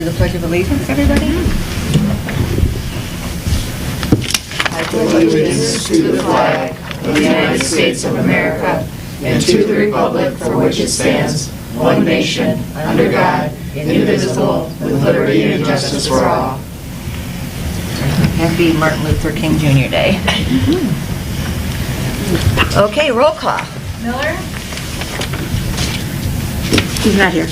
The Pledge of Allegiance, everybody. I pledge allegiance to the flag of the United States of America and to the republic for which it stands, one nation, under God, indivisible, with liberty and justice for all. Happy Martin Luther King Jr. Day. Okay, roll call. Miller? He's not here.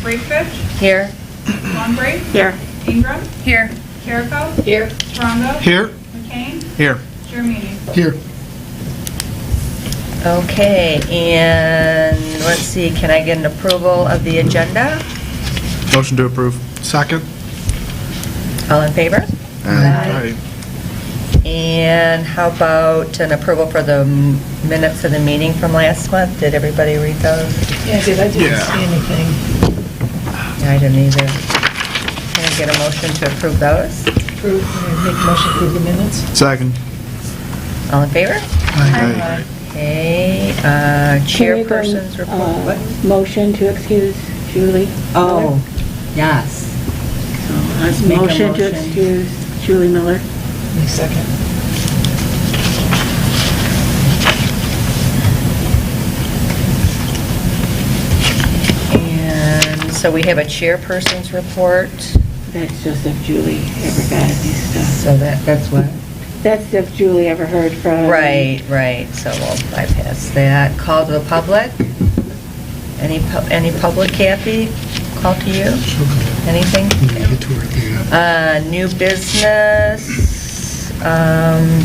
Bracevich? Here. Longbrace? Here. Ingram? Here. Carrico? Here. Rondo? Here. McCain? Here. Jeremini? Here. Okay, and let's see, can I get an approval of the agenda? Motion to approve. Second. All in favor? Aye. And how about an approval for the minutes of the meeting from last month? Did everybody read those? Yeah, because I didn't Yeah. see anything. I didn't either. Can I get a motion to approve those? Approve, make a motion to approve the minutes. Second. All in favor? Aye. Okay, chairperson's report. What? Motion to excuse Julie. Oh, yes. Let's make a motion to motion. excuse Julie Miller. Any second. And so we have a chairperson's report. That's just if Julie ever got any stuff. So that's what? That's if Julie ever heard from. Right, so we'll bypass that. Call to the public. Any public, Kathy? Call to you? Anything? New business,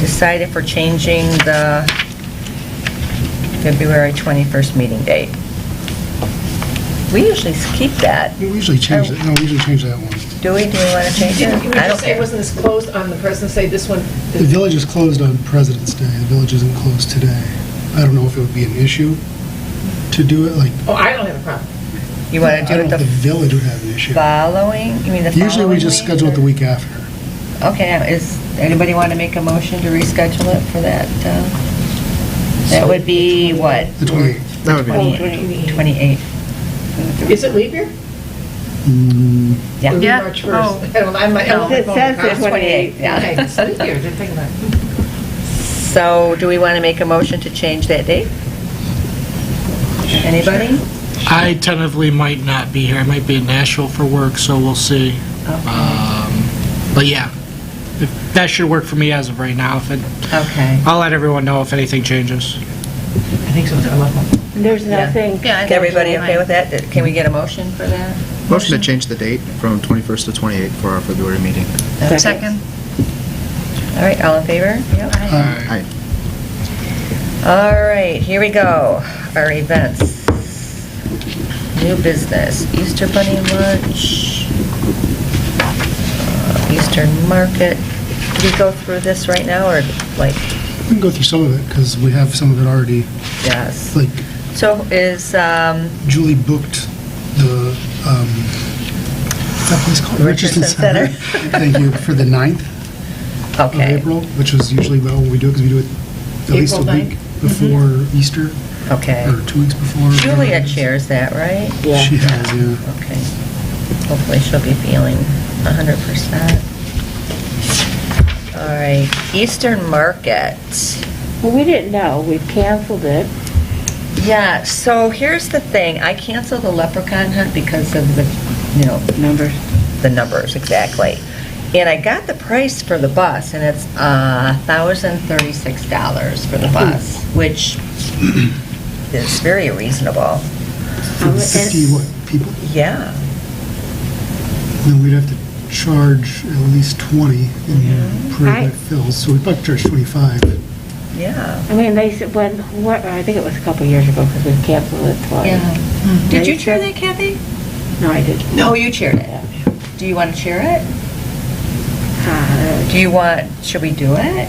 decide if we're changing the February 21st meeting date. We usually keep that. We usually change it. No, we usually change that one. Do we? Do we want to change it? You would I don't just say it care. wasn't as closed on the President's Day, this one. The village is closed on President's Day. The village isn't closed today. I don't know if it would be an issue to do it, like, Oh, I don't have a problem. You want I to do don't it know if the the village would have an issue. following? You mean the following Usually we just week, schedule it the or- week after. Okay, is anybody want to make a motion to reschedule it for that? That would be what? The 28th. That would be. 28. Is it leap year? Yeah. Or March 1st? I don't, I'm not. No. It says It's it's 28, yeah. Okay, it's leap year, didn't think about it. So do we want to make a motion to change that date? Anybody? I tentatively might not be here. I might be in Nashville for work, so we'll see. But yeah, that should work for me as of right now. Okay. I'll let everyone know if anything changes. I think so, I love them. There's nothing. Is everybody okay with that? Can we get a motion for that? Motion to change the date from 21st to 28th for our February meeting. Second. All right, all in favor? Yep. Aye. All right, here we go. Our events. New business, Easter Bunny Lunch, Eastern Market. Do we go through this right now, or like, We can go through some of it, because we have some of it already. yes? Like, So is, Julie booked the, what's that place called? Richardson Center. Thank you, for the 9th of okay, April, which is usually about when we do it, because we do it at least a April week before Easter, okay. or 2 weeks before. Julia chairs that, right? Yeah. She has, yeah. Okay. Hopefully she'll be feeling 100%. All right, Eastern Market. Well, we didn't know. We canceled it. Yeah, so here's the thing. I canceled the leprechaun hunt because of the, Numbers. the numbers, exactly. And I got the price for the bus, and it's $1,036 for the bus, which is very reasonable. For 50 what, people? Yeah. Then we'd have to charge at least 20 and prove I- it fills, so we'd probably charge 25. Yeah. I mean, they said, I think it was a couple years ago, because we canceled it twice. Yeah. Did They you chair said- that, Kathy? No, I didn't. No, you chaired it. Do you want to chair it? Uh, Do you want, should we do it?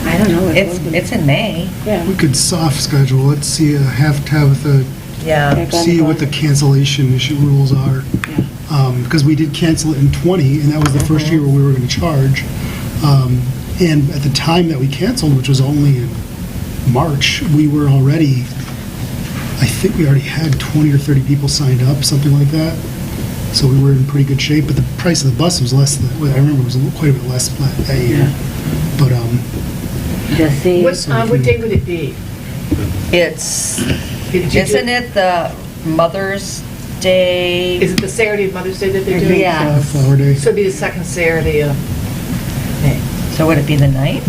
I don't know. It's in May. Yeah. We could soft schedule, let's see, have Tabitha Yeah. see what the cancellation issue rules are. Because we did cancel it in 20, and that was the first year where we were going to charge. And at the time that we canceled, which was only in March, we were already, I think we already had 20 or 30 people signed up, something like that. So we were in pretty good shape, but the price of the bus was less than, well, I remember it was quite a bit less that year. But, Just see. What day would it be? It's, Did you do- isn't it the Mother's Day? Is it the Saturday of Mother's Day that they're doing? Yeah. Flower Day. So it'd be the second Saturday of May. So would it be the 9th?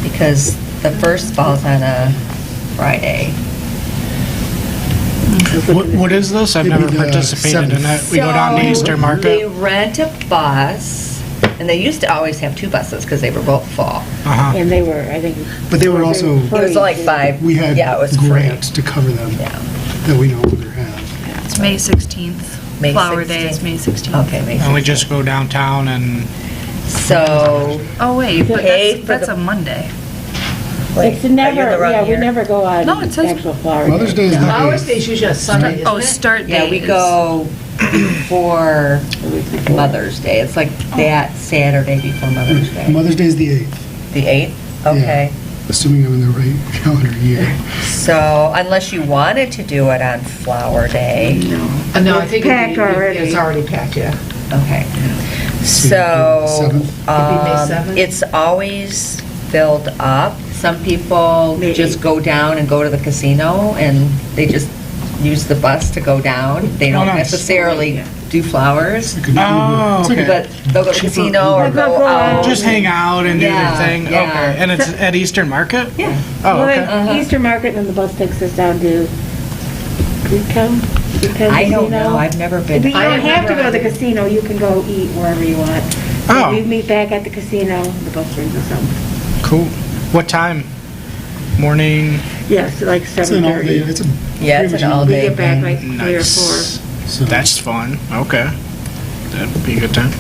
Because the first falls on a Friday. What is this? I've It'd be never the participated in 7th. it. We go down to Easter They Market. rent a bus, and they used to always have 2 buses because they were both full. Uh-huh. And they were, I think. But they were also, It was like 5, we had yeah, it was free. grants to cover them Yeah. that we no longer have. It's May 16th. May Flower Day is 16th. May 16th. Okay, May And we 16th. just go downtown and, So, Oh, wait, but Pay that's, for that's the- a Monday. wait, It's are you in the never, wrong yeah, we year? never go on No, it says- actual Flower Day. Mother's Day is the Flowers 8th. Day is usually a Sunday, isn't Oh, it? start date Yeah, we is- go before The week before. Mother's Day. It's like that Saturday before Mother's Day. Mother's Day is the 8th, The 8th? Okay. assuming I'm in the right calendar year. So unless you wanted to do it on Flower Day, No, I think Packed already. it's already packed, yeah. okay. So So, May 7th? it's always filled up. Some people Maybe. just go down and go to the casino and they just use the bus to go down. They don't nice. necessarily do flowers, It could be Oh, Uber. okay. but they'll go to the Cheaper casino or Uber. go out. just hang out and do Yeah, their thing. yeah. Okay. And it's at Eastern Market? Yeah. Oh, Well, okay. then Easter Market, and the bus takes us down to Creektown? I don't know, I've never been. But you I don't have have to never go to the had it. casino, you can go eat wherever you want. Oh. We meet back at the casino, the bus brings us home. Cool. What time? Morning? Yes, like It's an all day, 7:30. it's a. Yeah, it's pretty an much all We day. get back like 3 or Nice. 4. So That's fun. Okay. That'd be a good time.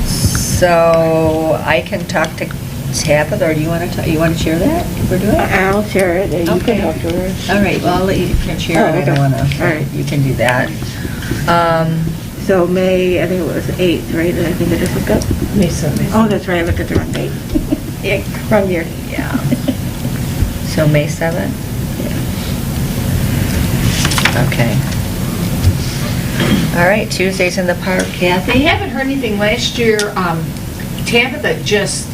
So I can talk to Tabitha, or do you want to, you want to share that? We're doing it? I'll share it, and you Okay. can talk to her. All right, well, I'll let you share it, I don't okay. want All to, right. you can do that. So May, I think it was 8th, right? I think I just looked up. May 7th. Oh, that's right, I looked at the wrong date. Yeah, wrong year. Yeah. So May 7th? Okay. All right, Tuesdays in the park, I Kathy? haven't heard anything. Last year, Tabitha just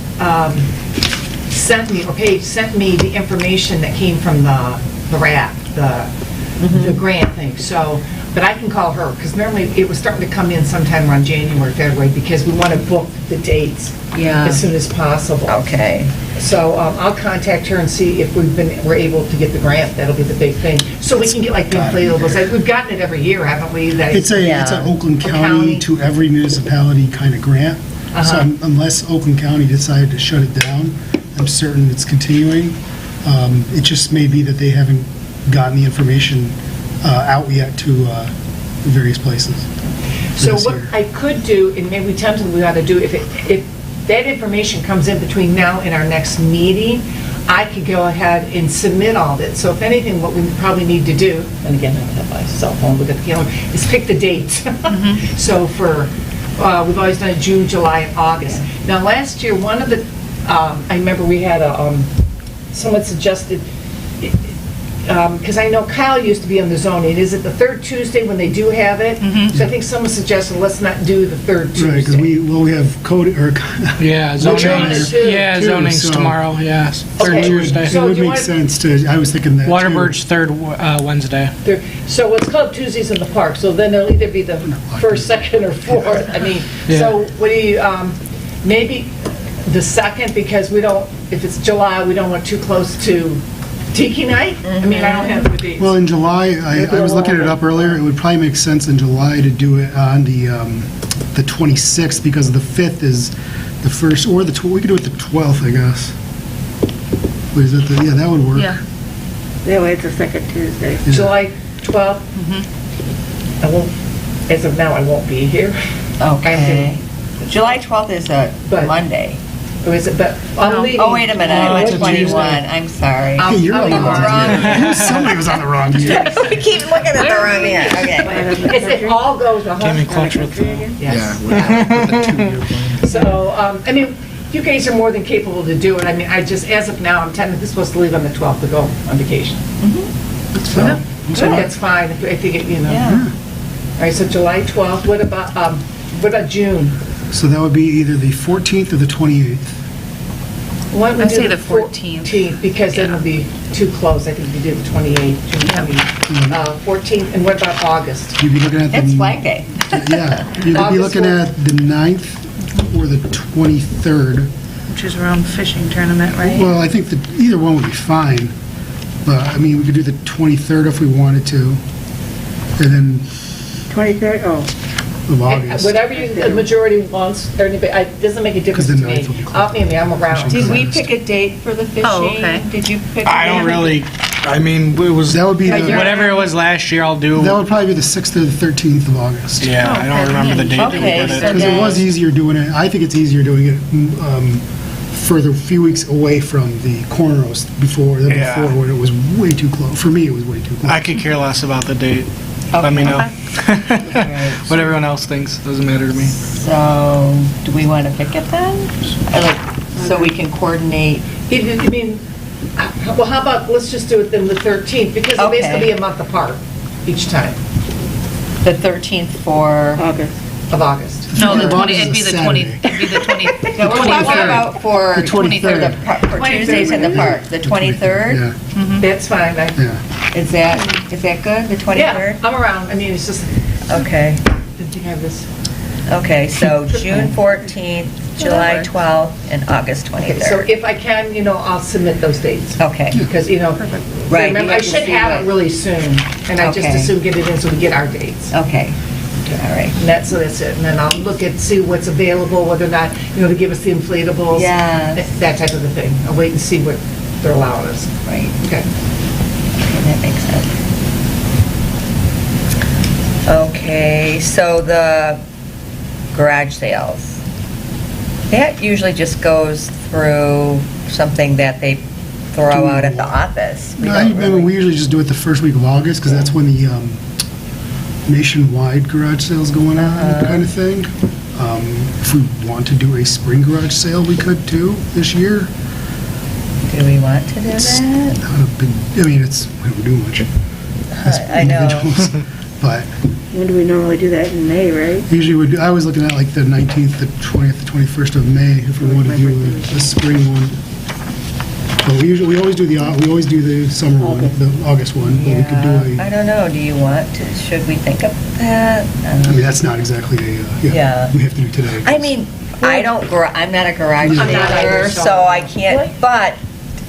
sent me the information that came from the RAP, the grant thing, so, but I can call her, because normally it was starting to come in sometime around January, February, because we want to book the dates Yeah. as soon as possible. Okay. So I'll contact her and see if we're able to get the grant. That'll be the big thing. So we can get like the inflatables. We've gotten it every year, haven't we? That It's an Yeah. Oakland A County county. to every municipality kind of grant. So Uh-huh. unless Oakland County decided to shut it down, I'm certain it's continuing. It just may be that they haven't gotten the information out yet to various places. So this what year. I could do, and maybe tentatively we ought to do, if that information comes in between now and our next meeting, I could go ahead and submit all this. So if anything, what we probably need to do, and again, I don't have my cell phone, look at the calendar, is pick the dates. So for, we've always done it June, July, and August. Now, last year, one of the, I remember we had someone suggested, because I know Kyle used to be on the zoning, is it the third Tuesday when they do have it? So I think someone suggested, let's not do the third Tuesday. Right, because we have code, or Yeah, Which one zoning. is it? Yeah, Two, zoning's so- tomorrow, yeah. Third Okay. Tuesday. So it would do you make want- sense to, I was thinking that too. Waterbridge, third Wednesday. So it's called Tuesdays in the Park, so then it'll either be the first, second, or fourth. I mean, so what do you, maybe the second, because we don't, if it's July, we don't want too close to Tiki Night? I mean, I don't have the dates. Well, in July, I was looking it up earlier, it would probably make sense in July to do it on the 26th, because the 5th is the first, or we could do it the 12th, I guess. Wait, is that yeah, that would work. Yeah. That way it's the second Tuesday. Yeah. July 12th? I won't, as of now, I won't be here. Okay. July 12th is a But- Monday. Or is it, but I'm leaving. Oh, wait a minute, I went it's a 21, Tuesday. I'm sorry. Hey, you're on the I'm wrong wrong. year. Somebody was on the wrong year. We keep looking at the wrong year, okay. As it all goes, Came in clutch with the... Yes. With the 2-year plan. So, I mean, you guys are more than capable to do it. I mean, I just, as of now, I'm technically supposed to leave on the 12th to go on vacation. That's fine. So that's fine, I think, it, you know. Yeah. right, so July 12th, what about June? So that would be either the 14th or the 28th. Why don't we I'd do say the 14th. Because then it'll be too close, I think we do the 28th, June 20th. 14th, and what about August? You'd be looking at the... It's Flag Day. Yeah, you'd be August looking what? at the 9th or the 23rd. Which is around fishing tournament, right? Well, I think that either one would be fine, but, I mean, we could do the 23rd if we wanted to, and then 23rd, of August. Whatever the majority wants, or anybody, it doesn't make a difference to the me. 9th will be closed. I'm around. Did we pick a date for the fishing? Oh, okay. Did you pick a I don't date? really, I mean, it was, That would be, whatever it was last year, I'll do. that would probably be the 6th or the 13th of August. Yeah, I don't remember the date that we Okay, did so it. Because it was easier doing it, I think it's easier doing it further, a few weeks away from the cornrows before, Yeah. when it was way too close. For me, it was way too close. I could care less about the date. Let me know. What everyone else thinks, doesn't matter to me. So, do we want to pick it then? So we can coordinate, I mean, well, how about, let's just do it then the 13th, because it'll basically Okay. be a month apart each time the 13th for, August. of August. No, the August 20, is it'd be a the 20, Saturday. it'd be the 20, no, we're talking 23rd. about for The 23rd. for Tuesdays in the park, the 23rd? Yeah, That's fine, yeah. Is that good, the 23rd? Yeah, I'm around, I mean, it's just, Okay, did you have this? okay, so June 14th, July Whatever. 12th, and August Okay, so 23rd. if I can, I'll submit those dates. Okay, Because, Right, remember, you I have to should see have what- it really soon, and I just Okay. as soon get it in so we get our dates. okay, all right. And that's it, and then I'll look at, see what's available, whether or not, to give us the inflatables. Yes. That type of a thing. I'll wait and see what they're allowing us. Right, Okay. okay, that makes sense. Okay, so the garage sales, that usually just goes through something that they throw out at the office. We No, don't I mean, really- we usually just do it the first week of August, because that's when the nationwide garage sale's going on, kind of thing. If we want to do a spring garage sale, we could too, this year. Do we want to do It's that? not a big, I mean, we don't do much as I know. individuals, but When do we normally do that? In May, right? usually I was looking at like the 19th, the 20th, the 21st of May, if we want to do a spring one. But we always do the summer one, the August one, but we could do Yeah, I a, don't know, do you want to, should we think of that? I mean, that's not exactly Yeah. we have to do today. I mean, I'm not a garage I'm not either, saler, so- so I can't, but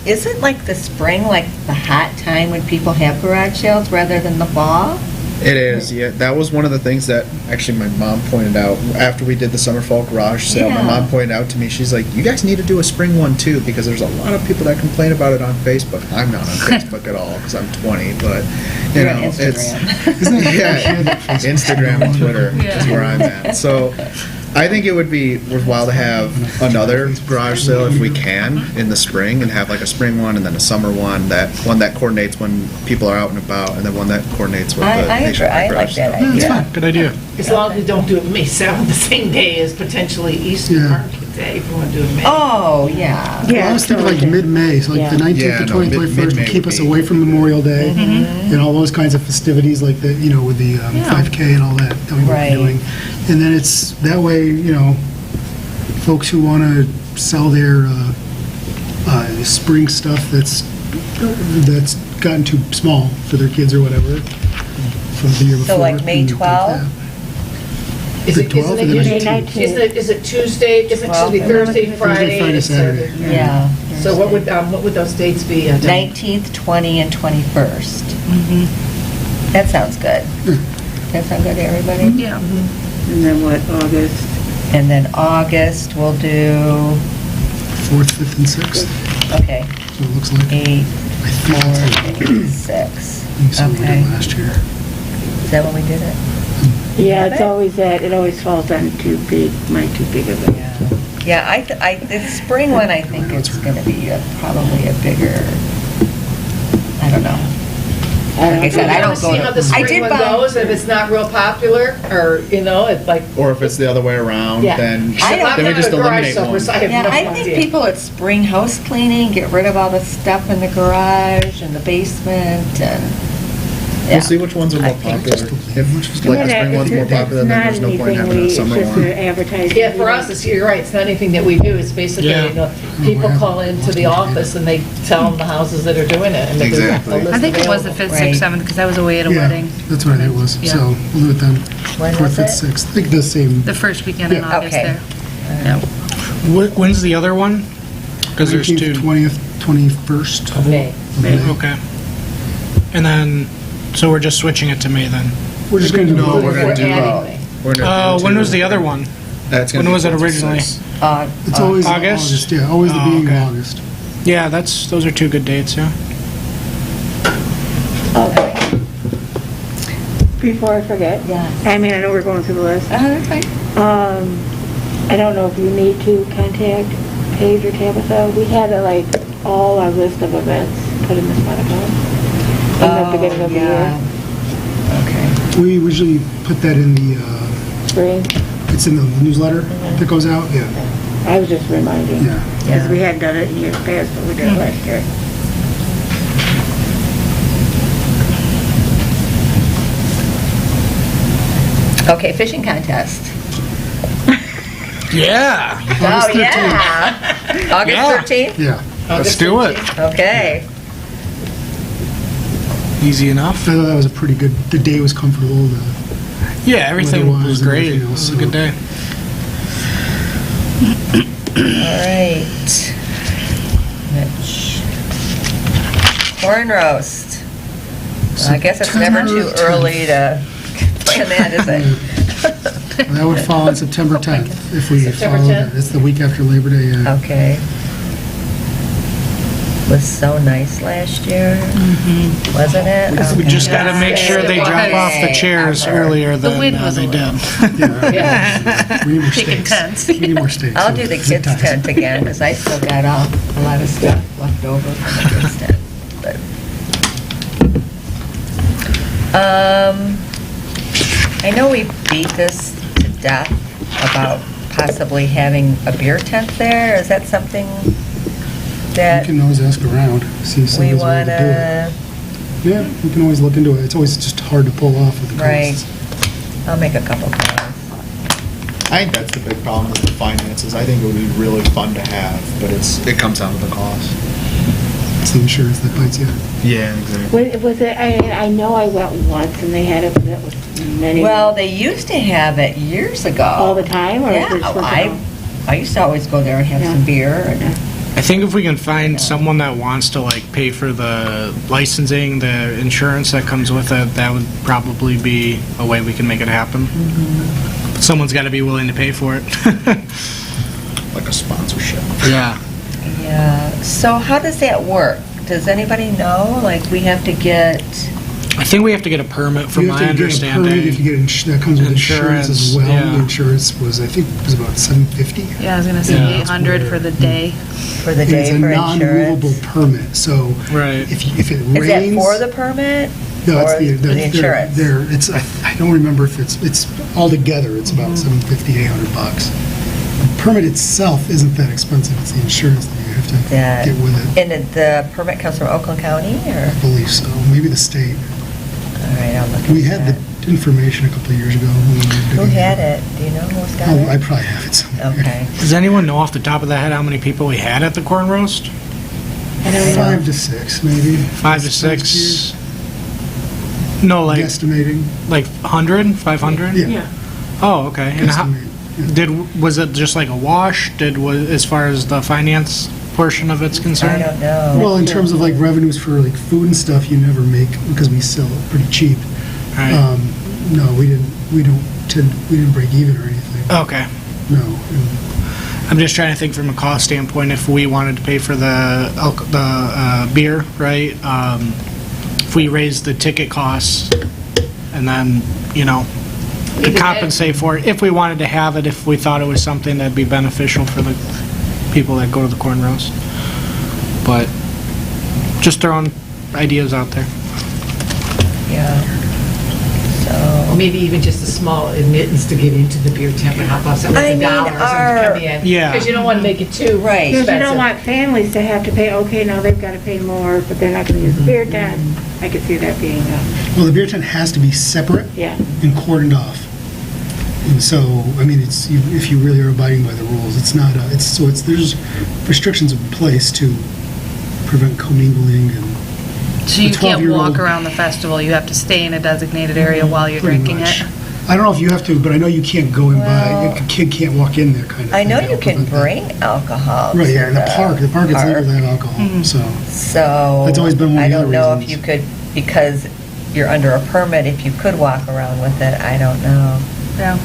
isn't like the spring like the hot time when people have garage sales rather than the fall? It is, yeah. That was one of the things that actually my mom pointed out after we did the summer fall garage sale. My Yeah. mom pointed out to me, she's like, you guys need to do a spring one too, because there's a lot of people that complain about it on Facebook. I'm not on Facebook at all because I'm 20, but you You're on know, it's Instagram. yeah, Instagram and Twitter is where I'm at. So I think it would be worthwhile to have another garage sale if we can in the spring, and have like a spring one and then a summer one that coordinates when people are out and about, and then one that coordinates with the I agree, nationwide I like garage that sale. idea. Good idea. As long as we don't do it May 7th, the same day as potentially Easter Yeah. Market Day, if we want to do it in May. Oh, yeah. Well, I was thinking like mid-May, so like the 19th Yeah, to no, 20th, mid- 21st mid-May would keep would us be- away from Memorial Day and all those kinds of festivities like the, with the 5K and all that we would Right. be doing. And then it's, that way, folks who want to sell their spring stuff that's gotten too small for their kids or whatever from the year before. So like May and things like 12th? that. Is The it, 12th isn't or it the usually, 19th? is it Tuesday, isn't it, excuse me, 12th. Thursday, Friday? Friday, and Saturday. Yeah. So what would those dates be? 19th, 20, and 21st. That sounds good. That sound good to everybody? Yeah. And then what, August? And then August, we'll do, 4th, 5th, and 6th, okay, so it looks like. 8, I think that's 4, and 6. what we did Okay. last year. Is that when we did it? Yeah, it's always that, it always falls on too big of a. Yeah, the spring one, I think it's going to be probably a bigger, I don't know. Like I said, I don't go See how the to, I spring did one buy, goes, if it's not real popular, or, it's like, Or if it's the other way around, Yeah. then I don't- then we just I'm not a garage eliminate seller, one. so I have yeah, no I think idea. people at spring house cleaning, get rid of all the stuff in the garage and the basement, and Yeah. We'll see which ones are more I think popular. If like the spring one's more popular, then there's no point in having a summer It's one. just an advertising. Yeah, for us, you're right, it's not anything that we do, it's basically, Yeah. you know, people call into the office and they tell them the houses that are doing it. And there's a Exactly. list I think it was the available. 5th, 6th, 7th, because I was away at a Yeah, wedding. that's what it was, Yeah. so we'll do it then. When 4th, is 5th, it? 6th, I think the same. The first weekend in Yeah. August Okay. there. Yeah. When's the other one? Because there's 19th, two. 20th, 21st. Of May. Okay. And then, so we're just switching it to May then? We're just going to do No, both. we're gonna do. adding May. We're gonna do When two. was the other one? That's gonna When be was it 4th through originally? 6th. It's always August? August, yeah, always the Oh, beginning okay. of August. Yeah, those are two good dates, yeah. Okay. Before I forget. Yeah. I mean, I know we're going through the list. That's fine. I don't know if you need to contact Paige or Tabitha. We had all our list of events put in the Spotify in the beginning of the year. Okay. We usually put that in the, Spring. it's in the newsletter that goes out, yeah, I was just reminding. yeah. Because we hadn't done it in years past, but we did it last year. Okay, fishing contest. Yeah, Oh, yeah. August Yeah. 13th? Yeah, let's do it. Okay. Easy enough. I thought that was a pretty good, the day was comfortable, Yeah, everything Weather-wise was and great. It everything else, was a so- good day. All right. Mitch. Corn roast. I guess it's never too September early to plan that, is it? that would fall on September 10th, if we September followed 10th? it. It's the week after Labor Day, yeah. Okay. Was so nice last year, wasn't it? We just got to Okay. make sure they drop off the chairs Okay. earlier The than wind was they a did. Yeah. We need more Taking steaks. tents. We need more steaks. I'll do the Zip kids' ties. tent again, because I still got a lot of stuff left over from the kids' tent. But, I know we beat this to death about possibly having a beer tent there. Is that something We that can always ask around, see if we somebody's willing want to do it. to, Yeah, we can always look into it. It's always just hard to pull off with the right? costs. I'll make a couple calls. I think that's the big problem with the finances. I think it would be really fun to have, but it comes down to the cost. It's the insurance that bites you. Yeah, exactly. Was it, I know I went once and they had it, but that was many. Well, they used to have it years ago. All the time, or is it Yeah, just once in a while? I used to always go there and have Yeah. some beer. And, I think if we can find someone that wants to pay for the licensing, the insurance that comes with it, that would probably be a way we can make it happen. But someone's got to be willing to pay for it. Like a sponsorship. Yeah. yeah. So how does that work? Does anybody know? We have to get. I think we have to get a permit, from You have my to get a permit understanding. if you get, that comes with insurance as Insurance, well. yeah. The insurance was, I think, was about $750. Yeah, I was gonna say Yeah. 800 for the day. For the And day it's a for non-movable insurance. permit, so Right. if it rains. Is that for the permit? No, it's or for the insurance? It's, I don't remember if it's altogether, it's about $750, $800. The permit itself isn't that expensive, it's the insurance that you have to That- get with it. And the permit comes from Oakland County, or? I believe so, maybe the state. All right, I'll look We at had that. the information a couple of years ago. when we moved Who in. had it? Do you know who's got Oh, I it? probably have it somewhere. Okay. Does anyone know off the top of their head how many people we had at the corn roast? I don't know. 5 to 6, maybe. 5 to Last 6? No, year. Guesstimating. 100, 500? Yeah. Oh, okay. And how, Guesstimate. was it just like a wash? As far as the finance portion of it's I concerned? don't know. Well, in terms of revenues for food and stuff, you never make, because we sell it pretty cheap. Right. No, we didn't break even or anything. Okay. No. I'm just trying to think from a cost standpoint, if we wanted to pay for the beer, right? If we raised the ticket costs and then, to compensate for it, if we wanted to have it, if we thought it was something that'd be beneficial for the people that go to the corn roast. But just throwing ideas out there. Yeah. Or So, maybe even just a small admittance to get into the beer tent would help us out I with mean, $1 or something to our- come in. Yeah. Because you don't want to make it too Right. Because you don't expensive. want families to have to pay, okay, now they've got to pay more, but they're not going to use the beer tent. I could see that being, Well, the beer tent has to be separate yeah. and cordoned off. And so, I mean, it's, if you really are abiding by the rules, it's not, there's restrictions in place to prevent commingling and. So you The can't 12-year-old walk around the festival, you have to stay in a designated area while you're Pretty drinking much. it? I don't know if you have to, but I know you can't go and Well- buy, a kid can't walk in there kind of I thing. know That'll you can prevent that. bring alcohol. Right, to yeah, in the park it's legal to park. have alcohol, so. So. That's always been one of I the don't other know if reasons. you could, because you're under a permit, if you could walk around with it, I don't know. Yeah.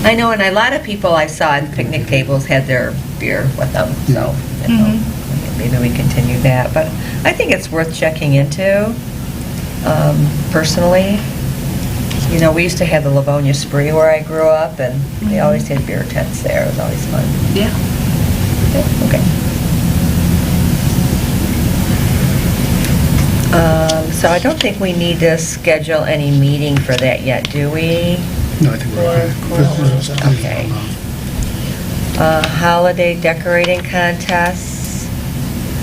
I know, and a lot of people I saw at picnic tables had their beer with them, so, you know, maybe we continue that. But I think it's worth checking into, personally. You know, we used to have the Livonia Spree where I grew up, and they always had beer tents there. It was always fun. Yeah. Okay. So I don't think we need to schedule any meeting for that yet, do we? No, I think we're okay. Okay. Holiday decorating contests.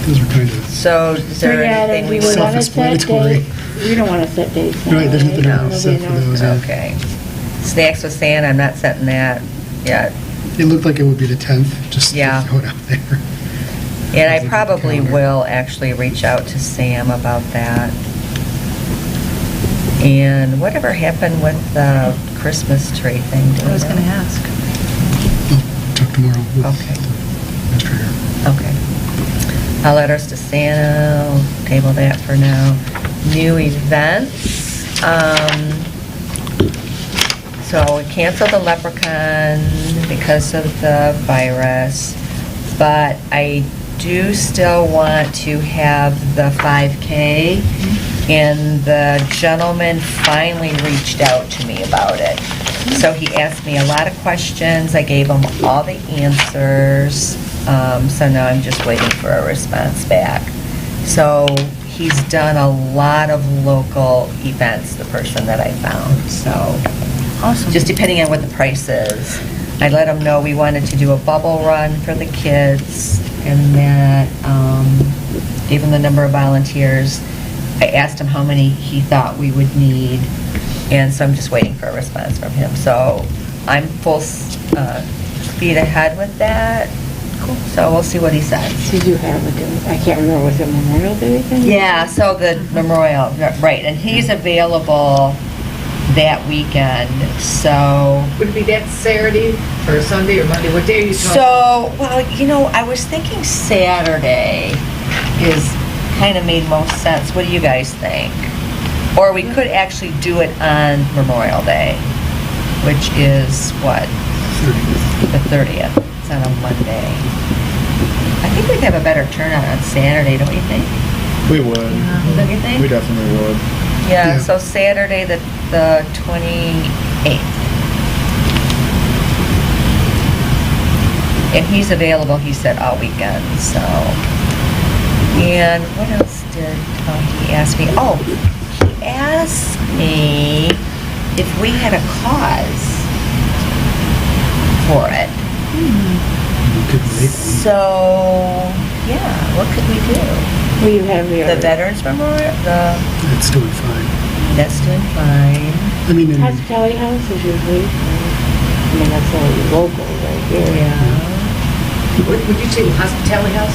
Those are kind of, So is there Yeah, anything we do we would? wanna set Self-explanatory. date? We don't want to set dates. now, Right, there's nothing right? really set for those, yeah. Okay. Snacks with Santa, I'm not setting that yet. It looked like it would be the 10th, just to Yeah. throw it out there. And I Look at the probably calendar. will actually reach out to Sam about that. And whatever happened with the Christmas tree thing? Do I we was know? gonna ask. I'll talk tomorrow with Okay. the administrator. Okay. Letters to Santa, I'll table that for now. New events. So we canceled the Leprechaun because of the virus, but I do still want to have the 5K, and the gentleman finally reached out to me about it. So he asked me a lot of questions, I gave him all the answers, so now I'm just waiting for a response back. So he's done a lot of local events, the person that I found, so. Awesome. Just depending on what the price is. I let him know we wanted to do a bubble run for the kids, and that, gave him the number of volunteers. I asked him how many he thought we would need, and so I'm just waiting for a response from him. So I'm full speed ahead with that. Cool. So we'll see what he says. Did you have I can't remember, was it Memorial Day weekend? Yeah, so the memorial, right, and he's available that weekend, so. Would it be that Saturday or Sunday or Monday? What day are you talking? So, well, you know, I was thinking Saturday is kind of made most sense. What do you guys think? Or we could actually do it on Memorial Day, which is what? The 30th. It's on a Monday. I think we'd have a better turnout on Saturday, don't you think? We would. Don't you think? We definitely would. Yeah, Yeah. so Saturday, the 28th. And he's available, he said, all weekend, so. And what else did he ask me? Oh, he asked me if we had a cause for it. You could make one. So, yeah, what could we do? Will you have your? The Veterans Memorial, It's doing fine. that's doing fine. I mean, and Hospitality House is usually, I mean, that's only local right here. Yeah. Would you say the hospitality house?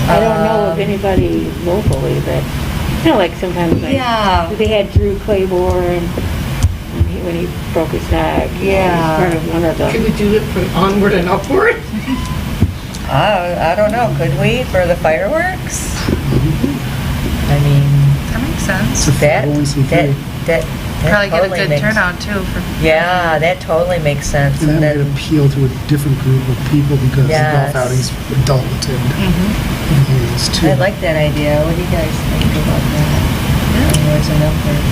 I don't know of anybody locally, but, you know, like sometimes, like, Yeah. they had Drew Claiborne when he broke his neck. you know, Yeah. He's part of one of Could we the, do it from onward and upward? I don't know, could we, for the fireworks? I mean, That makes sense. it's a that, 501c3. that Probably get a totally good makes- turnout too for. Yeah, that totally makes sense. And And that would then, appeal to a different group of people because Yes. golf outings adult and everything else too. I like that idea, what do you guys think about that? Onwards and upwards.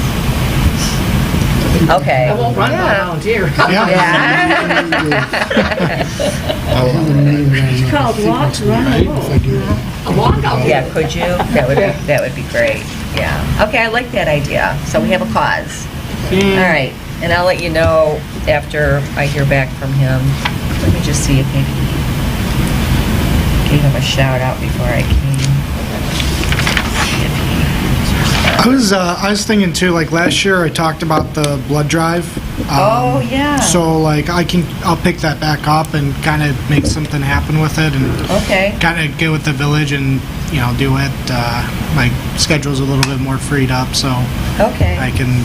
Okay. I won't run, I'll Yeah. volunteer. it's called Walk, Run, and Roll. A walk out Yeah, there. could you? That would be great, yeah. Okay, I like that idea, so we have a cause. All right, and I'll let you know after I hear back from him. Let me just see if maybe he gave him a shout out before I came. See if he I was thinking too, like last year I talked about the blood drive. Oh, yeah. So like I'll pick that back up and kind of make something happen with it and Okay. kind of get with the village and, do it. My schedule's a little bit more freed up, so Okay. I can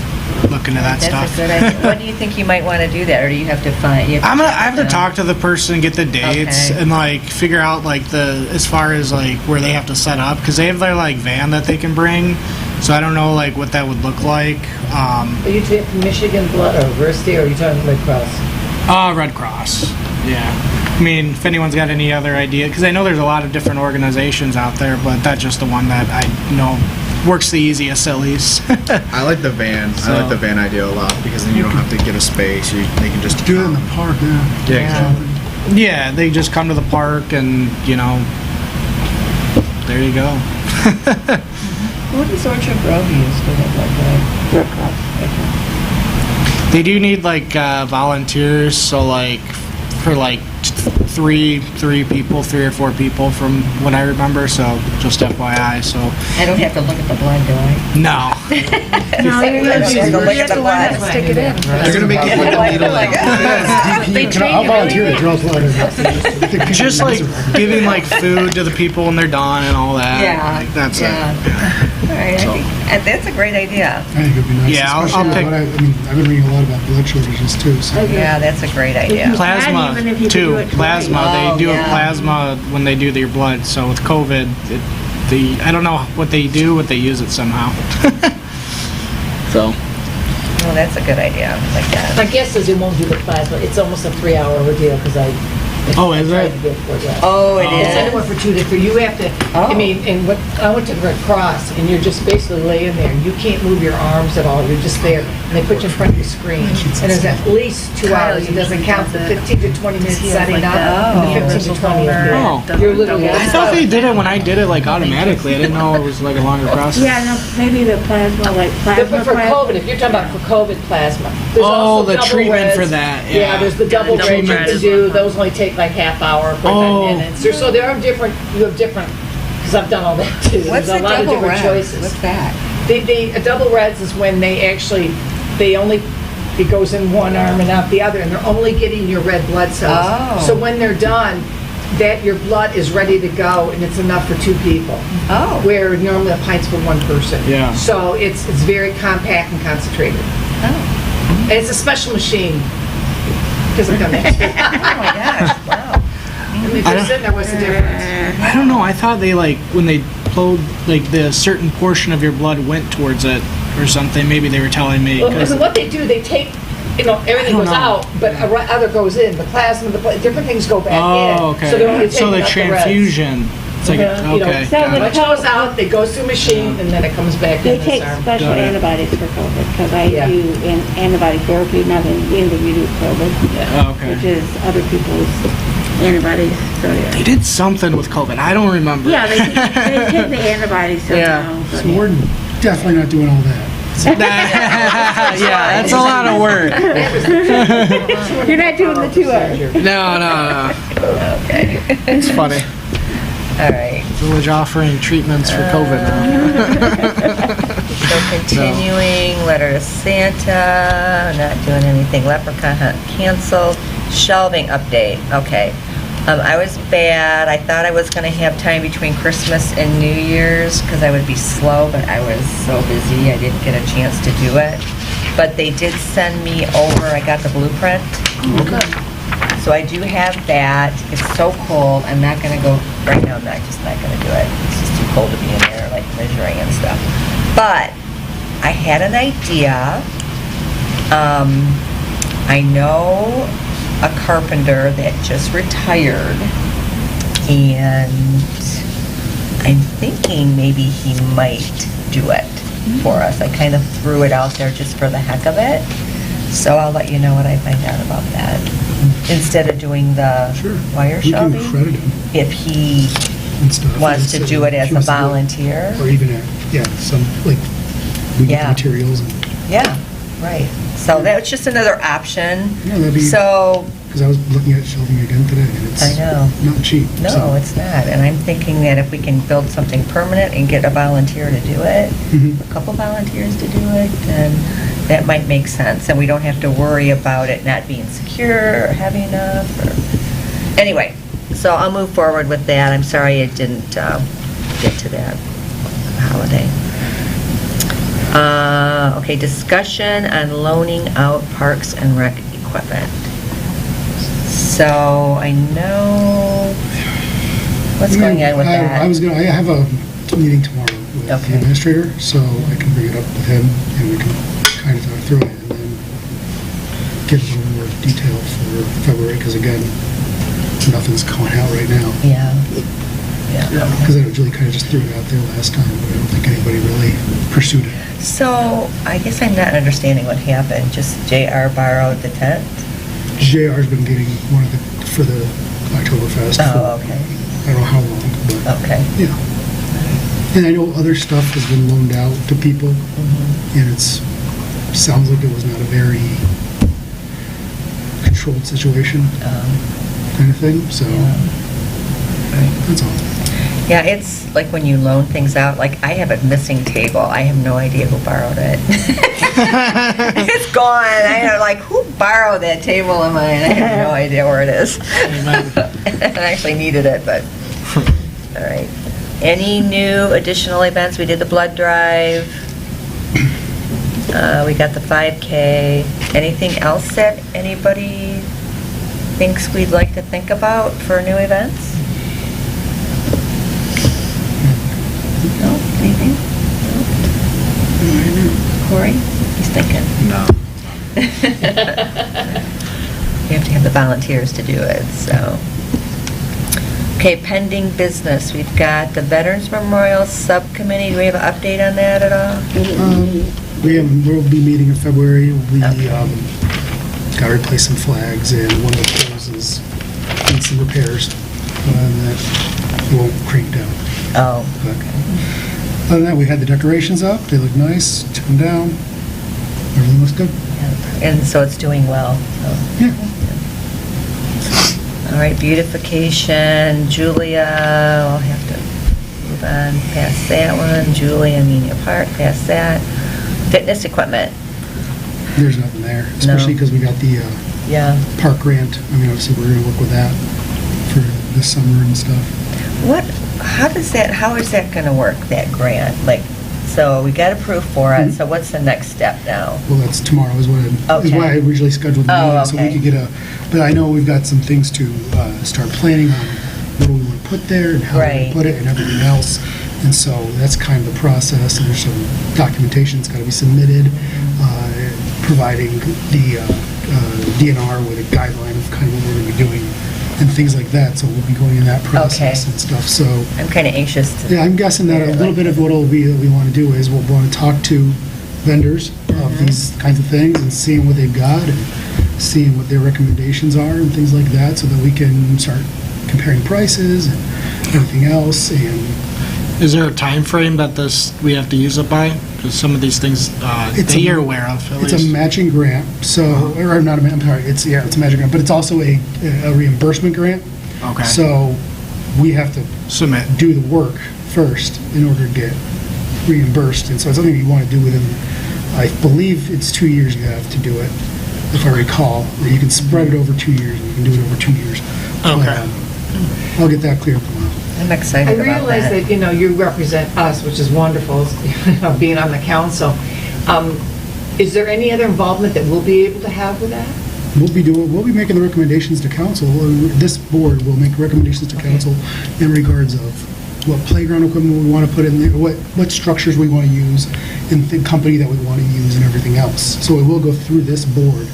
look into that stuff. That's a good idea. When do you think you might want to do that, or do you have to find? I have to talk to the person, get the dates, Okay. and like figure out like as far as like where they have to set up, because they have their like van that they can bring. So I don't know like what that would look like. Are you talking Michigan Blood or Versity, or are you talking Red Cross? Red Cross. Yeah. I mean, if anyone's got any other idea, because I know there's a lot of different organizations out there, but that's just the one that I know works the easiest at least. I like the van. I like the van idea a lot because then you don't have to get a space. They can just Do it in the park, yeah. Yeah, exactly. Yeah, they just come to the park and, there you go. What does Orchard Grove use for that blood drive? They do need like volunteers, so like for like three or four people from what I remember, so just FYI, so. I don't have to look at the blood, do I? No. No, you're gonna You have to look at the blood. stick it in. They're gonna make you put the needle in. I'll volunteer to draw blood. Just like giving like food to the people when they're done and all that. Yeah. Like, that's Yeah. it. All right, So- I think that's a great idea. I think it'd be nice. Yeah, I'll especially pick- what I've been reading a lot about blood shortages too, so. Okay. Yeah, that's a great idea. Plasma even if you could too. do it Plasma. Oh, They do yeah. a plasma when they do their blood. So with COVID, I don't know what they do, but they use it somehow. So. Well, that's a good idea. I like that. My guess is it won't do the plasma. It's almost a 3-hour ordeal because Oh, is tried it? to get for it. Oh, it It's anywhere is. for 2 to 3. You have to, Oh. I mean, and what, I went to the Red Cross, and you're just basically laying there. You can't move your arms at all. You're just there, and they put you in front of your screen. And there's at least 2 hours. It doesn't count the 15 to 20 minutes setting up, and the 15 to 20 is there. Oh. You're literally. I thought they did it when I did it like automatically. I didn't know it was like a longer process. Yeah, no, maybe the plasma, like plasma. For COVID, if you're talking about for COVID plasma. there's Oh, also the double treatment reds. for that, Yeah, yeah. there's the double double reds you red can is do. Those only take like half hour, 45 Oh. minutes. So there are different, you have different, because I've done all that too. What's There's the a lot of double different red? choices. What's that? A double reds is when it goes in one arm and out the other, and they're only getting your red blood cells. Oh. So when they're done, that your blood is ready to go, and it's enough for 2 people. Oh. Where normally a pint's for 1 person. Yeah. So it's very compact and concentrated. Oh. And it's a special machine. Doesn't come next to it. Oh my gosh, wow. If you're sitting there, what's the difference? I don't know. I thought they like when they plowed like the certain portion of your blood went towards it or something. Maybe they were telling me. Well, 'cause- so what they do, they take, everything I don't goes know. out, but other goes in. The plasma, different things go back in. Oh, okay. So they're only taking So the out the reds. transfusion. It's like You know, okay. So got the it. What goes out, it goes through a machine, and then it comes back They in take this arm. special Got it. antibodies for COVID, because I Yeah. do antibody therapy, nothing you do with COVID, Oh, okay. which is other people's antibodies, so yeah. They did something with COVID. I don't remember. Yeah, they take the antibodies Yeah. somehow. but So we're definitely not doing all that. Yeah, that's a lot of work. You're not doing the 2 hours. No. Okay. It's funny. All right. Village offering treatments for COVID now. So continuing, letter to Santa, not doing anything, leprechaun hunt canceled, shelving update, okay. I was bad, I thought I was gonna have time between Christmas and New Year's, because I would be slow, but I was so busy, I didn't get a chance to do it. But they did send me over, I got the blueprint. So I do have that, it's so cold, I'm not gonna go, right now I'm just not gonna do it. It's just too cold to be in there, like measuring and stuff. But I had an idea. I know a carpenter that just retired, and I'm thinking maybe he might do it for us. I kind of threw it out there just for the heck of it. So I'll let you know what I find out about that. Instead of doing the Sure. wire We can shelving, credit him if he and stuff. wants to do it If as he a wants to do it. volunteer. Or even, some, like, we get Yeah. the materials and. Yeah, right. So that's just another option. Yeah, that'd be- So, Because I was looking at shelving again today, and it's I know. not cheap. no, so. it's not. And I'm thinking that if we can build something permanent and get a volunteer to do it, Mhm. a couple volunteers to do it, then that might make sense. And we don't have to worry about it not being secure or heavy enough. Anyway, so I'll move forward with that. I'm sorry it didn't get to that holiday. Okay, discussion on loaning out parks and rec equipment. So I know, what's going on with that? I have a meeting tomorrow with the Okay. administrator, so I can bring it up with him, and we can kind of talk through it, and then get a little more detail for February, because again, nothing's going out right now. Yeah. Yeah. Because I Julie kind of just threw it out there last time, but I don't think anybody really pursued it. So I guess I'm not understanding what happened. Just JR borrowed the tent? JR's been getting one of the, for the Oktoberfest. Oh, for, okay. I don't know how long, but, Okay. yeah. And I know other stuff has been loaned out to people, Mhm. and sounds like it was not a very controlled situation kind of thing, so Yeah. that's all. Yeah, it's like when you loan things out, like I have a missing table. I have no idea who borrowed it. It's gone. I have like, who borrowed that table of mine? I have no idea where it is. I actually needed it, but, all right. Any new additional events? We did the blood drive. We got the 5K. Anything else that anybody thinks we'd like to think about for new events? No? Anything? No? Corey? He's thinking. No. You have to have the volunteers to do it, so. Okay, pending business. We've got the Veterans Memorial Subcommittee. Do we have an update on that at all? We'll be meeting in February. We Okay. got to replace some flags, and one of the poles needs some repairs, and that won't crank down. Oh, But other than that, we had the decorations up. They look nice. Took them down. Everything looks good. yeah. And so it's doing well. so. Yeah. All right, beautification, Julia, I'll have to move on past that one. Julia, Amelia Park, past that. Fitness equipment, There's nothing there, especially because we got the yeah. park grant. I mean, obviously, we're going to work with that for this summer and stuff. How is that going to work, that grant? Like, so we got approved for it, so what's the next step now? Well, that's tomorrow is Okay. why I originally scheduled the Oh, meeting, so we okay. could get but I know we've got some things to start planning on, what do we want to put there, and how we Right. put it, and everything else. And so that's kind of the process, and there's some documentation that's got to be submitted, providing the DNR with a guideline of kind of what we're going to be doing, and things like that, so we'll be going in that process Okay. and stuff, so. I'm kind of anxious to. Yeah, I'm guessing that a little bit of what it'll be that we want to do is we'll want to talk to vendors of these kinds of things and seeing what they've got and seeing what their recommendations are and things like that, so that we can start comparing prices and everything else. And Is there a time frame that we have to use it by? Because some of these things It's that a- you're aware of, at it's least. a matching grant, so or not a. I'm sorry, it's a matching grant, but it's also a reimbursement grant. Okay. So we have to Submit. do the work first in order to get reimbursed, and so it's something you want to do within, I believe it's 2 years you have to do it, if I recall. You can spread it over 2 years, and you can do it over 2 years. But, Okay. I'll get that clear tomorrow. I'm I excited about realize that. that, you represent us, which is wonderful, being on the council. Is there any other involvement that we'll be able to have with that? We'll be making the recommendations to council. This board will make recommendations to council in regards of what playground equipment we want to put in there, what structures we want to use, and the company that we want to use, and everything else. So it will go through this board,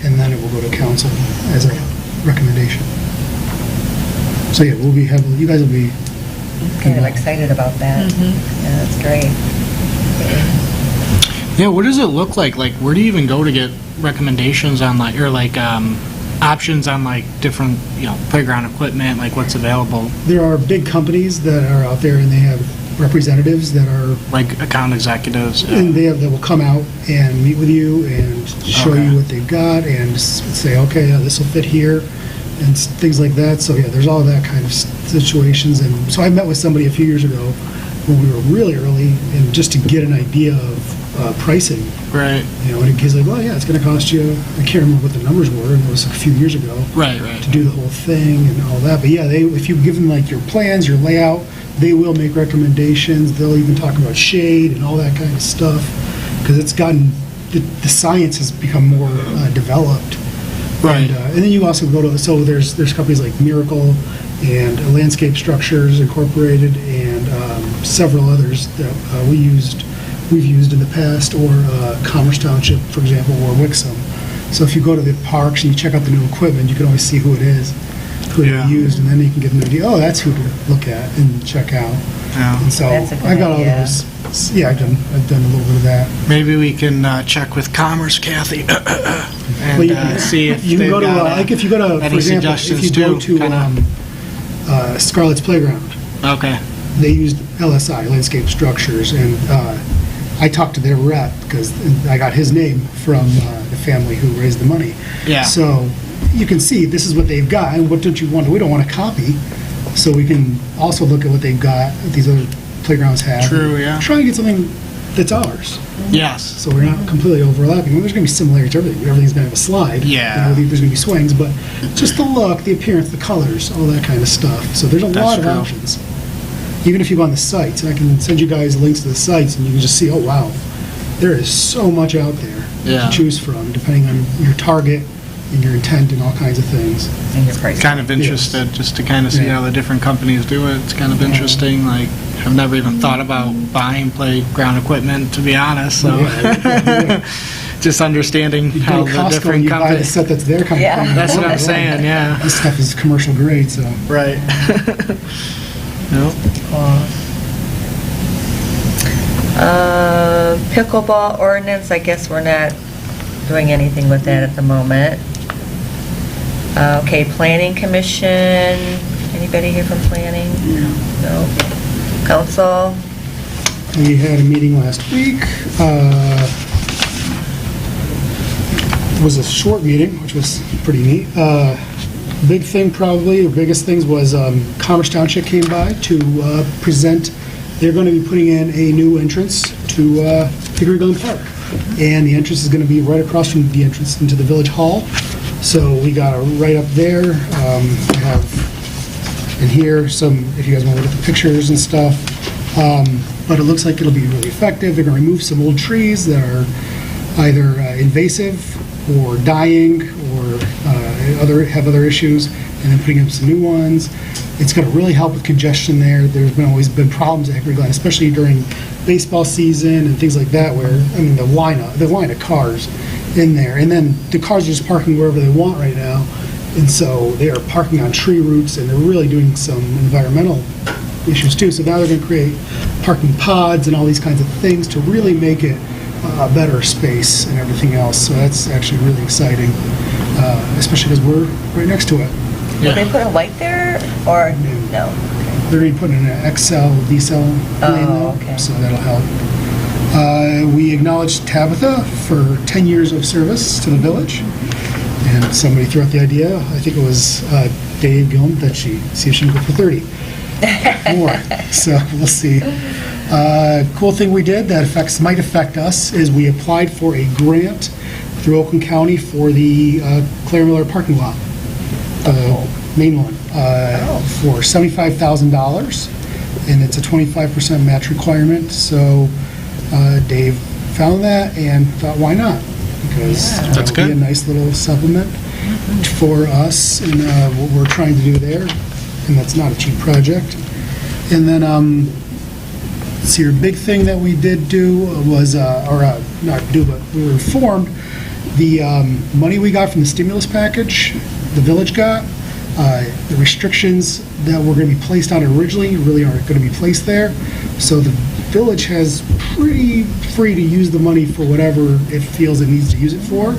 and then it will go to council as a recommendation. So yeah, you guys will be. Kind of excited about that. Yeah, that's great. Yeah, what does it look like? Like, where do you even go to get recommendations on, like, or like, options on, like, different, playground equipment, like what's available? There are big companies that are out there, and they have representatives that are, Like account executives. yeah. and that will come out and meet with you and show Okay. you what they've got and say, okay, this will fit here, and things like that. So, yeah, there's all that kind of situations. And so I met with somebody a few years ago when we were really early, and just to get an idea of pricing. Right, And he's like, well, yeah, it's going to cost you, I can't remember what the numbers were, and it was a few years ago, right. to do the whole thing and all that. But yeah, if you give them like your plans, your layout, they will make recommendations. They'll even talk about shade and all that kind of stuff, because it's gotten, the science has become more developed. Right. And then you also go to, so there's companies like Miracle and Landscape Structures Incorporated and several others that we've used in the past, or Commerce Township, for example, or Wixom. So if you go to the parks and you check out the new equipment, you can always see who it is, who Yeah. they used, and then you can get an idea, oh, that's who to look at and check out. Yeah. And so That's a good I got all idea. those. Yeah, I've done a little bit of that. Maybe we can check with Commerce, Kathy, Well, and you can- see if you can they've go to, got like, if you go to, for any example, if suggestions you go too, to kinda. Scarlett's Playground, Okay, they used LSI, Landscape Structures, and I talked to their rep because I got his name from the family who raised the money. yeah. So you can see this is what they've got, and what don't you want? We don't want to copy, so we can also look at what they've got, what these other playgrounds have. True, yeah. Try and get something that's ours, Yes, so we're not completely overlapping. Well, there's going to be similarities to everything. Everything's going to have a slide. Yeah. There's going to be swings, but just the look, the appearance, the colors, all that kind of stuff. So there's a That's lot of true. options. Even if you go on the sites, and I can send you guys links to the sites, and you can just see, oh, wow, there is so much out there Yeah. to choose from, depending on your target and your intent and all kinds of things. And your price. kind of interested, just to kind of see Yeah. how the different companies do it. It's kind of interesting, like, I've never even thought about buying playground equipment, to be honest, so. Yeah. Just understanding You how go to the Costco and different you buy the companies. set that's their kind Yeah. of thing. That's what I'm saying, yeah. This stuff is commercial grade, so. Right. Nope. Pickleball ordinance, I guess we're not doing anything with that at the moment. Okay, planning commission, anybody here from planning? No. Council? We had a meeting last week. It was a short meeting, which was pretty neat. Big thing probably, the biggest things was Commerce Township came by to present. They're going to be putting in a new entrance to Hickory Glen Park. And the entrance is going to be right across from the entrance into the Village Hall. So we got it right up there. We have in here some, if you guys want to look at the pictures and stuff. But it looks like it'll be really effective. They're going to remove some old trees that are either invasive or dying or have other issues, and then putting up some new ones. It's going to really help with congestion there. There's always been problems at Hickory Glen, especially during baseball season and things like that, where, I mean, the line of cars in there, and then the cars are just parking wherever they want right now, and so they are parking on tree roots, and they're really doing some environmental issues too. So now they're going to create parking pods and all these kinds of things to really make it a better space and everything else. So that's actually really exciting, especially because we're right next to it. Will they put a light there, or no? They're going to put in an XL diesel lane Oh, now, okay. so that'll help. We acknowledged Tabitha for 10 years of service to the village, and somebody threw out the idea, I think it was Dave Gilm, that see if she can go for 30 more. So we'll see. Cool thing we did that might affect us is we applied for a grant through Oakland County for the Claire Miller parking lot, the main one, for $75,000, and it's a 25% match requirement. So Dave found that and thought, why not? Because That's that would be good. a nice little supplement for us and what we're trying to do there, and that's not a cheap project. And then, let's see, a big thing that we did do was, not do, but we were informed, the money we got from the stimulus package, the village got, the restrictions that were going to be placed on it originally really aren't going to be placed there. So the village has pretty free to use the money for whatever it feels it needs to use it for.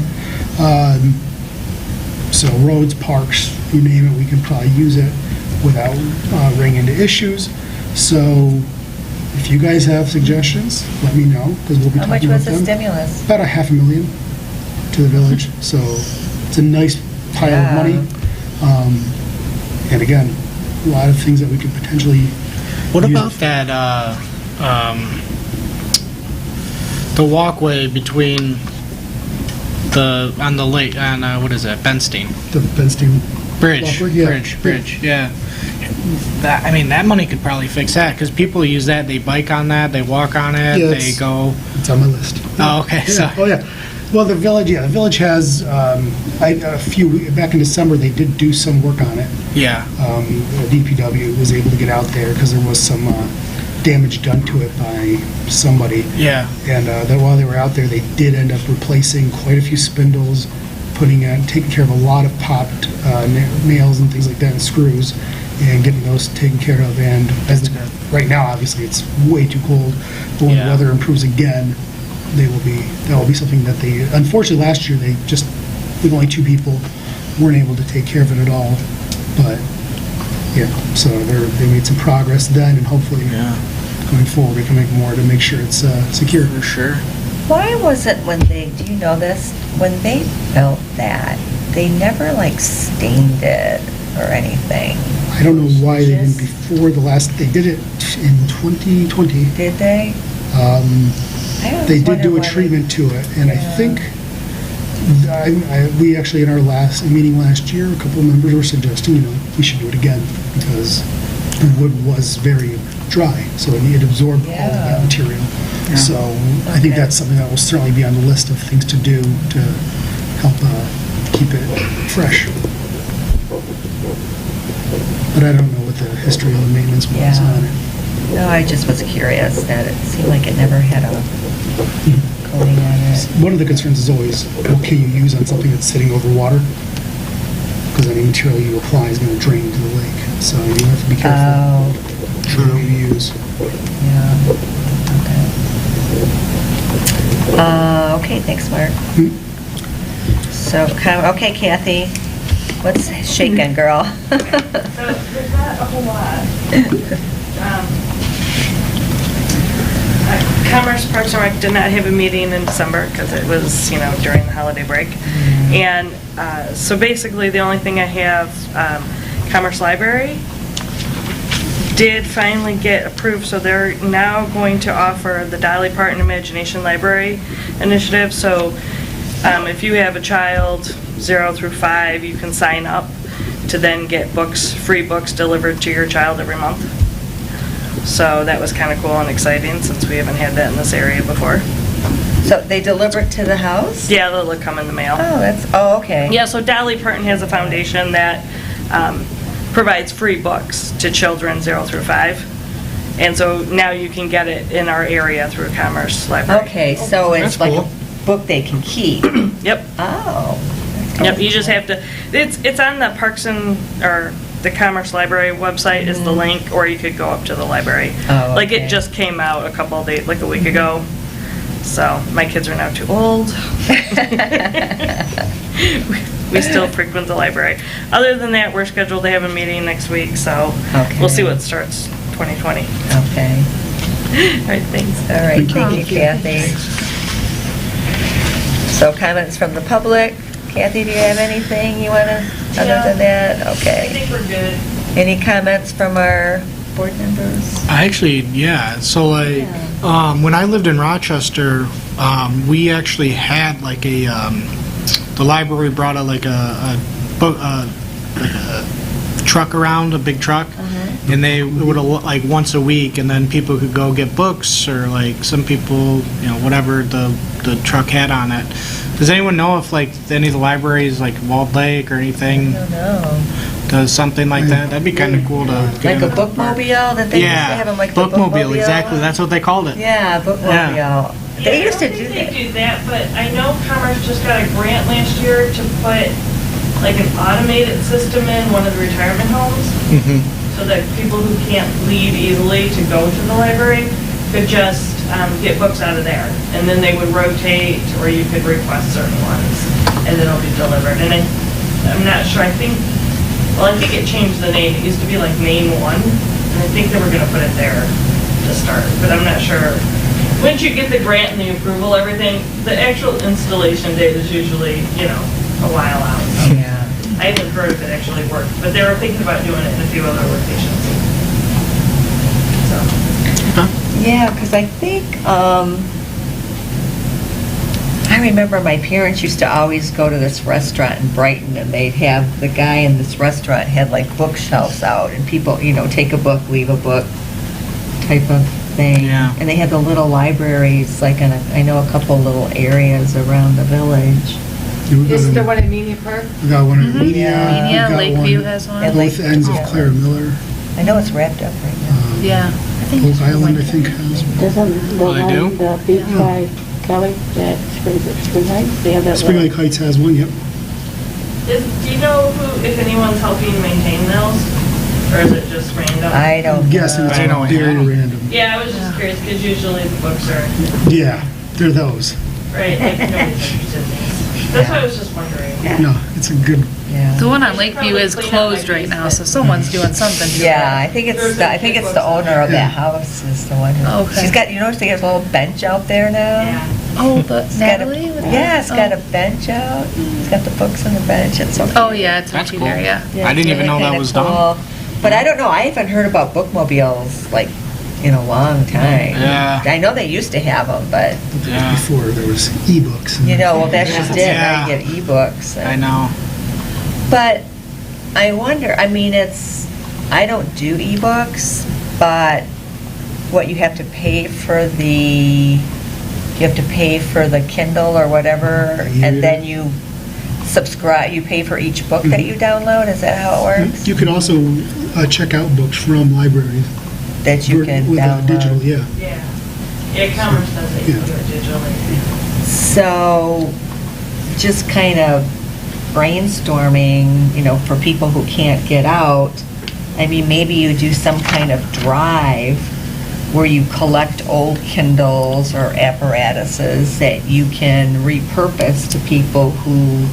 So roads, parks, you name it, we can probably use it without running into issues. So if you guys have suggestions, let me know, because we'll be How much talking was about the them. stimulus? About $500,000 to the village, so it's a nice pile of Yeah. money. And again, a lot of things that we could potentially What use about it for. that, the walkway between on the lake, what is that, Benstein? The Benstein Bridge, walkway? Yeah. bridge, yeah. That, I mean, that money could probably fix that, because people use that, they bike on that, they walk on it, Yeah, they it's- go, It's on my list. oh, okay, Yeah. so, Oh, yeah. Well, the village has, back in December, they did do some work on it. yeah, DPW was able to get out there because there was some damage done to it by somebody. yeah. And then while they were out there, they did end up replacing quite a few spindles, taking care of a lot of popped nails and things like that, and screws, and getting those taken care of. And right now, obviously, it's way too cold. But when the Yeah. weather improves again, that will be something that they. Unfortunately, last year with only 2 people, weren't able to take care of it at all. But yeah, so they made some progress then, and hopefully Yeah, going forward, we can make more to make sure it's secure. for sure. Why was it do you know this? When they built that, they never like stained it or anything, I don't know why they didn't before they did it in 2020. did they? I always They did wonder do a why they- treatment to it, and I Yeah. think, we actually, in our meeting last year, a couple of members were suggesting, we should do it again, because the wood was very dry, so it absorbed all of Yeah. that material. So I think Okay. that's something that will certainly be on the list of things to do to help keep it fresh. But I don't know what the history of the maintenance was Yeah. on it. No, I just was curious that it seemed like it never had a coating on it. One of the concerns is always, what can you use on something that's sitting over water? Because any material you apply is going to drain to the lake, so you have to be careful Oh, what you use. yeah, okay. Okay, thanks, Mark. So, okay, Kathy, what's shaking, girl? So there's not a whole lot. Commerce Parks and Rec did not have a meeting in December because it was, during the holiday break. And so basically, the only thing I have, Commerce Library did finally get approved, so they're now going to offer the Dolly Parton Imagination Library Initiative. So if you have a child 0 through 5, you can sign up to then get free books delivered to your child every month. So that was kind of cool and exciting since we haven't had that in this area before. So they deliver it to the house? Yeah, they'll come in the mail. Oh, okay. Yeah, so Dolly Parton has a foundation that provides free books to children 0 through 5. And so now you can get it in our area through Commerce Library. Okay, so it's That's like cool. a book they can keep. Yep. Oh. Yep, you just have to, it's on the or the Commerce Library website is the link, or you could go up to the library. Oh, Like, okay. it just came out a couple of days, like a week ago. So, my kids are now too old. We still frequent the library. Other than that, we're scheduled to have a meeting next week, so we'll see what starts 2020. Okay. All right, thanks. All right, thank you, Kathy. So comments from the public. Kathy, do you have anything you want to, other than that? I Okay. think we're good. Any comments from our board members? Yeah, so like, when I lived in Rochester, we actually had like the library brought out like a truck around, a big truck, and they would like once a week, and then people could go get books, or like some people, whatever the truck had on it. Does anyone know if like any of the libraries, like Walled Lake or anything, I don't know. does something like that? That'd be kind of cool to get Like a in the park. bookmobile that they used to have them, like the bookmobile, exactly. That's what they called it. Yeah, bookmobile. They used to do I don't think that. they do that, but I know Commerce just got a grant last year to put like an automated system in one of the retirement homes, so that people who can't leave easily to go to the library could just get books out of there. And then they would rotate, or you could request certain ones, and then it'll be delivered. And I'm not sure, I think it changed the name. It used to be like Main One, and I think they were gonna put it there. to start, but I'm not sure. Once you get the grant and the approval, everything, the actual installation date is usually, a while out. So Yeah. I haven't heard if it actually worked, but they were thinking about doing it in a few other locations. So. Yeah, because I think, I remember my parents used to always go to this restaurant in Brighton, and they'd have, the guy in this restaurant had like bookshelves out, and people, take a book, leave a book type of thing. Yeah. And they had the little libraries, like I know a couple little areas around the village. Is there one in Media Park? We got one in Media. Yeah. Media, we've got Lakeview one has one. And Both ends of Yeah. Clara Miller. I know it's wrapped up right now. Yeah. Oak Island, I think, has one. Doesn't the Oh, they do? one, the beach by Kelly, that Spring Heights, they have that Spring one? Lake Heights has one, yep. Do you know if anyone's helping maintain those? Or is it just random? I don't I'm guessing know. it's I don't very have 'em. random. Yeah, I was just curious, because usually the books are, Yeah, they're those. right, like nobody's interested in these. That's why I was just wondering. No, it's a good, Yeah. The one I on should Lakeview probably is clean up closed my right now, so basement. someone's doing something to it. Yeah, I think it's the owner of Yeah. that house is the one who. Okay. She's got, she has a little bench out there now. Yeah. Oh, the It's got a- Natalie? with Yeah, it's got oh. a bench out. It's got the books on the bench. It's so Oh, yeah, it's That's right cool. there, yeah. Yeah, I it's didn't even really know that kinda was cool. done. But I don't know, I haven't heard about bookmobiles, like, in a long time. Yeah. I know they used to have them, but, Yeah, before there was ebooks. and- well, that's just it, Yeah. now you get ebooks. I know. But I wonder, I mean, I don't do ebooks, but what you have to pay for you have to pay for the Kindle or whatever, and then you subscribe, you pay for each book that you download, is that how it works? You can also check out books from libraries. That you can With download? digital, yeah. Yeah. Yeah, Commerce does it, you can do it digitally. So, just kind of brainstorming, for people who can't get out, I mean, maybe you do some kind of drive where you collect old Kindles or apparatuses that you can repurpose to people who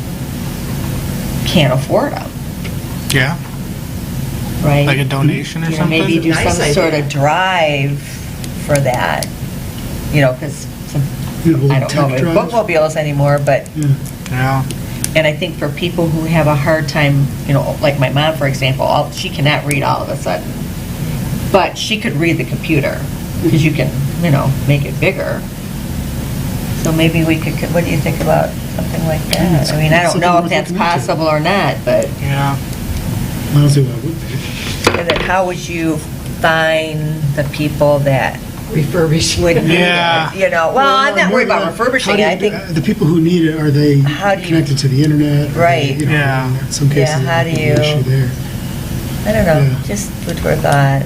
can't afford them, Yeah, right? like a donation or You know, maybe something? do Nice some idea. sort of drive for that, because You know, I don't know tech if drive. bookmobiles anymore, but Yeah. Yeah, and I think for people who have a hard time, like my mom, for example, she cannot read all of a sudden. But she could read the computer, because you can, make it bigger. So maybe we could, what do you think about something like that? I mean, I don't know if that's possible or not, but, yeah. I don't see why it would be. and then how would you find the people that Refurbishing. would need Yeah. it? Well, I'm not worried about refurbishing it, I think, The people who need it, are they How do you- connected to the internet? Are they, Right. Yeah. In some cases, Yeah, how do there's you- an issue there. I don't know, Yeah. just food for thought.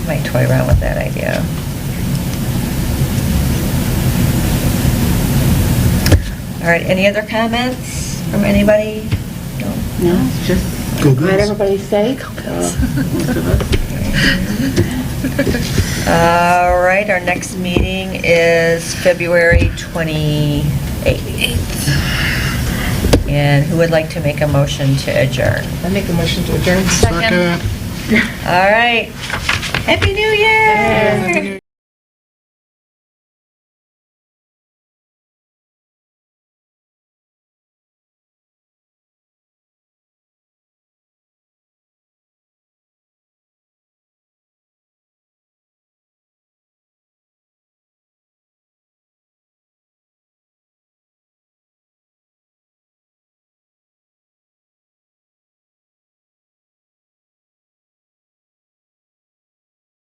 Might toy around with that idea. All right, any other comments from anybody? No? No, it's just Go glad Bills. everybody's safe. Most of us. All right, our next meeting is February 28th. And who would like to make a motion to adjourn? I make a motion to adjourn. Second. All right. Happy New Year! Happy New